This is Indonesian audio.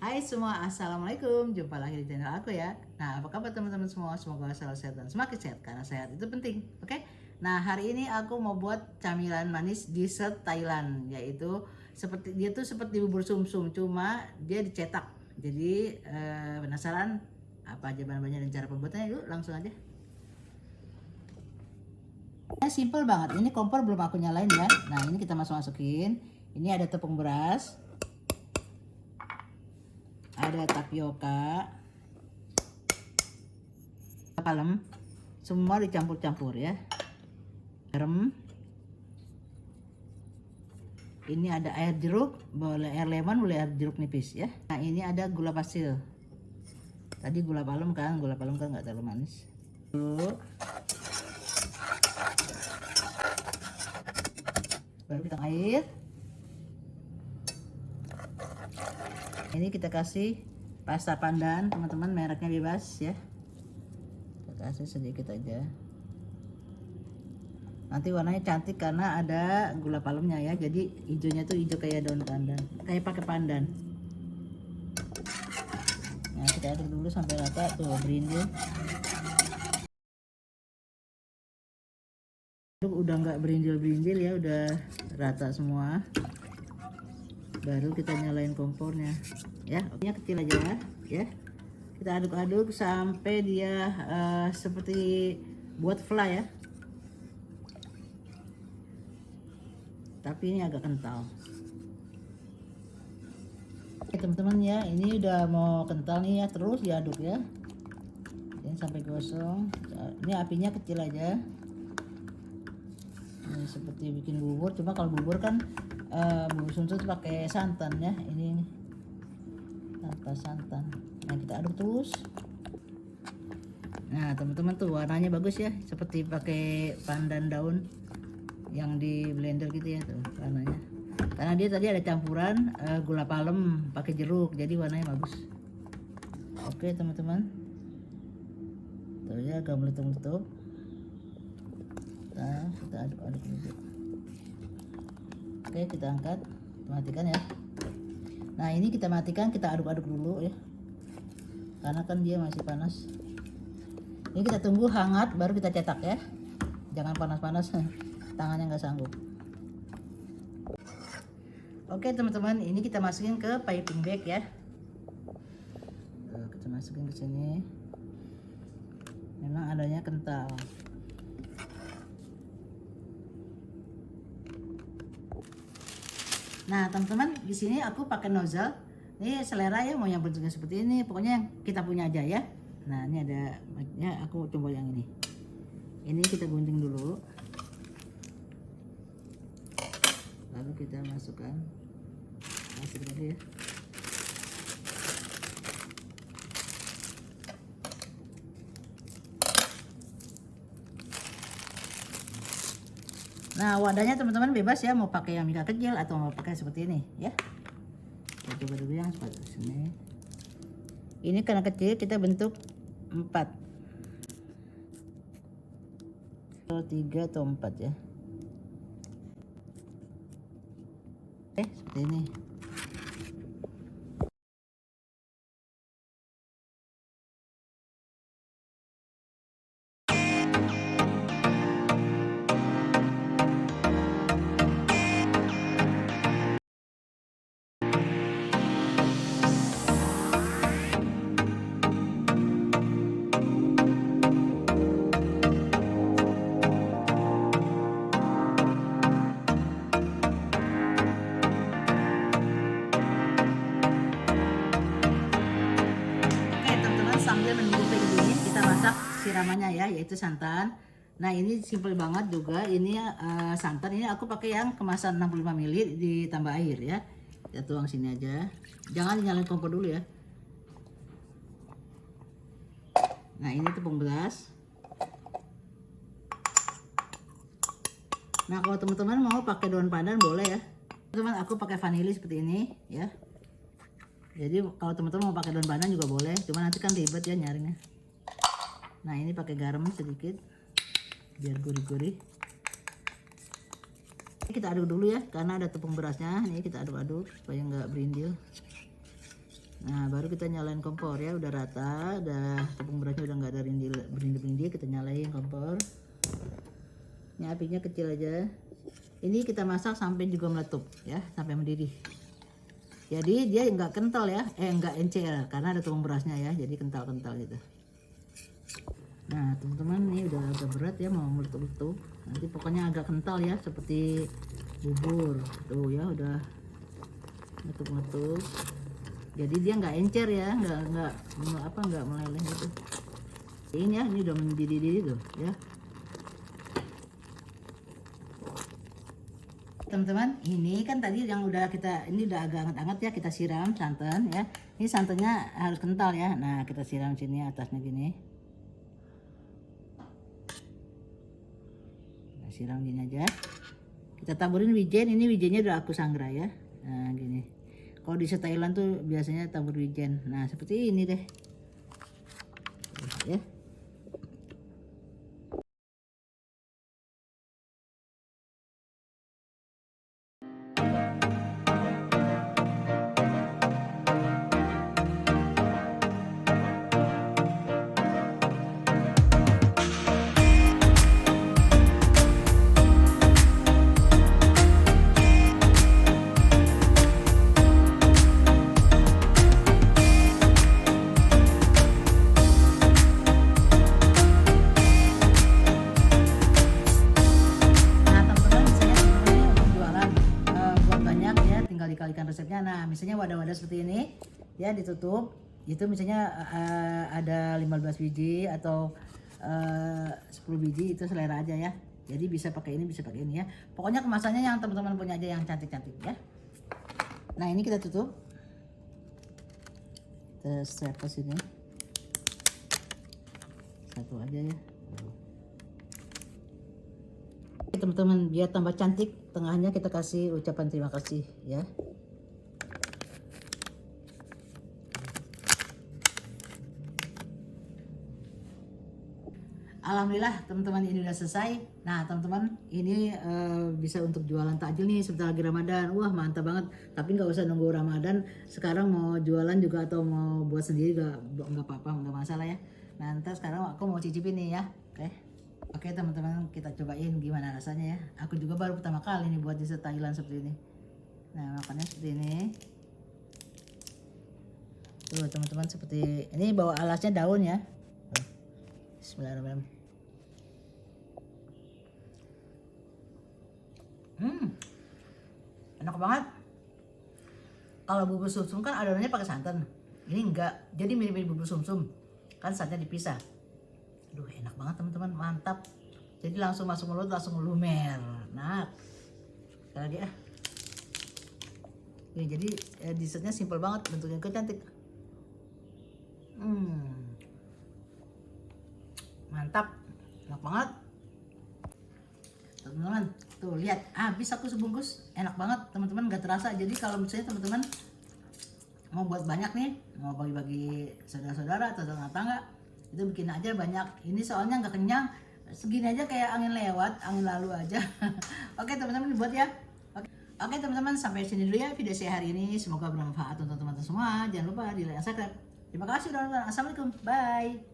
Hai semua, Assalamualaikum. Jumpa lagi di channel aku ya. Nah, apa kabar teman-teman semua? Semoga selalu sehat dan semakin sehat karena sehat itu penting. Oke? Nah, hari ini aku mau buat camilan manis dessert Thailand, yaitu seperti dia tuh seperti bubur sumsum, cuma dia dicetak. Jadi penasaran apa aja bahan-bahannya dan cara pembuatannya? Yuk, langsung aja. Simple banget. Ini kompor belum aku nyalain ya. Nah, ini kita masukin. Ini ada tepung beras, ada tapioka, kalem, semua dicampur-campur ya. Garam, ini ada air jeruk, boleh air lemon, boleh air jeruk nipis ya. Nah, ini ada gula pasir. Tadi gula palem kan nggak terlalu manis. Lalu baru kita air. Ini kita kasih pasta pandan, teman-teman, mereknya bebas ya. Kita kasih sedikit aja. Nanti warnanya cantik karena ada gula palemnya ya. Jadi hijaunya tuh hijau kayak daun pandan, kayak pakai pandan. Nah, kita aduk dulu sampai rata tuh, berindil. Udah nggak berindil-berindil ya, udah rata semua. Baru kita nyalain kompornya ya. Oke, kecil aja ya. Kita aduk-aduk sampai dia seperti buat fly ya. Tapi ini agak kental. Oke teman-teman ya, ini udah mau kental nih ya, terus diaduk ya. Jangan sampai gosong. Ini apinya kecil aja. Ini seperti bikin bubur, cuma kalau bubur kan bubur sumsum pakai santan ya. Ini tanpa santan. Nah, kita aduk terus. Nah, teman-teman tuh warnanya bagus ya, seperti pakai pandan daun yang di blender gitu ya tuh warnanya. Karena dia tadi ada campuran gula palem pakai jeruk, jadi warnanya bagus. Oke teman-teman, tuh ya, agak meletup-meletup. Nah, kita aduk-aduk dulu. Oke, kita angkat, matikan ya. Nah, ini kita matikan, kita aduk-aduk dulu ya, karena kan dia masih panas. Ini kita tunggu hangat baru kita cetak ya, jangan panas-panas tangannya nggak sanggup. Oke teman-teman, ini kita masukin ke piping bag ya. Tuh, kita masukin ke sini. Memang adanya kental. Nah teman-teman, di sini aku pakai nozzle. Ini selera ya, mau yang bentuknya seperti ini, pokoknya yang kita punya aja ya. Nah, ini ada mic-nya, aku coba yang ini. Ini kita gunting dulu. Lalu kita masukkan. Masuk lagi ya. Nah, wadahnya teman-teman bebas ya, mau pakai yang mika kecil atau mau pakai seperti ini ya. Kita coba dulu yang seperti ini. Ini karena kecil, kita bentuk 4 atau 3 atau 4 ya. Oke, seperti ini. Sambil menunggu kayak gini, kita masak siramannya ya, yaitu santan. Nah, ini simple banget juga. Ini santan ini aku pakai yang kemasan 65 ml ditambah air ya. Kita tuang sini aja. Jangan nyalain kompor dulu ya. Nah, ini tepung beras. Nah, kalau teman-teman mau pakai daun pandan boleh ya. Teman-teman, aku pakai vanili seperti ini ya. Jadi kalau teman-teman mau pakai daun pandan juga boleh, cuma nanti kan ribet ya nyaringnya. Nah, ini pakai garam sedikit biar gurih-gurih. Ini kita aduk dulu ya, karena ada tepung berasnya. Ini kita aduk-aduk supaya nggak berindil. Nah baru kita nyalain kompor ya, udah rata, udah tepung berasnya udah nggak ada berindi-berindi, kita nyalain kompor. Ini apinya kecil aja. Ini kita masak sampai juga meletup ya, sampai mendidih. Jadi dia nggak kental ya, nggak encer karena ada tepung berasnya ya, jadi kental-kental gitu. Nah teman-teman ini udah agak berat ya, mau meletup-letup. Nanti pokoknya agak kental ya, seperti bubur. Tuh ya udah meletup-meletup. Jadi dia nggak encer ya, nggak meleleh gitu. Ini ya, ini udah mendidih tuh ya. Teman-teman, ini kan tadi yang udah ini udah agak hangat-hangat ya, kita siram santan ya. Ini santannya harus kental ya. Nah kita siram sini atasnya gini. Kita siram gini aja. Kita taburin wijen, ini wijennya udah aku sangrai ya. Nah gini. Kalau di Thailand tuh biasanya tabur wijen. Nah seperti ini deh ya. Dikalikan resepnya. Nah misalnya wadah-wadah seperti ini ya, ditutup itu misalnya ada 15 biji atau 10 biji, itu selera aja ya. Jadi bisa pakai ini, bisa pakai ini ya. Pokoknya kemasannya yang teman-teman punya aja yang cantik-cantik ya. Nah ini kita tutup, kita strap ke sini satu aja ya teman-teman, biar tambah cantik. Tengahnya kita kasih ucapan terima kasih ya. Alhamdulillah teman-teman, ini udah selesai. Nah teman-teman, ini bisa untuk jualan takjil nih sebentar lagi Ramadan. Wah mantap banget. Tapi nggak usah nunggu Ramadan, sekarang mau jualan juga atau mau buat sendiri nggak apa-apa, nggak masalah ya. Nah ntar sekarang aku mau cicipin nih ya. Oke teman-teman, kita cobain gimana rasanya ya. Aku juga baru pertama kali nih buat dessert Thailand seperti ini. Nah makannya seperti ini. Tuh teman-teman, seperti ini, bawa alasnya daun ya. Bismillahirrahmanirrahim. Enak banget. Kalau bubur sumsum kan adonannya pakai santan. Ini enggak, jadi mirip-mirip bubur sumsum. Kan santannya dipisah. Aduh enak banget teman-teman, mantap. Jadi langsung masuk mulut, langsung lumer. Nah, sekali lagi ya. Nih, jadi dessertnya simple banget, bentuknya juga cantik. Mantap, enak banget. Teman-teman, tuh lihat, habis aku sebungkus, enak banget teman-teman, nggak terasa. Jadi kalau misalnya teman-teman mau buat banyak nih, mau bagi-bagi saudara-saudara atau tetangga, itu bikin aja banyak. Ini soalnya nggak kenyang, segini aja kayak angin lewat, angin lalu aja. Oke teman-teman, dibuat ya. Oke teman-teman, sampai sini dulu ya video saya hari ini. Semoga bermanfaat untuk teman-teman semua. Jangan lupa di like dan subscribe. Terima kasih udah nonton. Assalamualaikum, bye.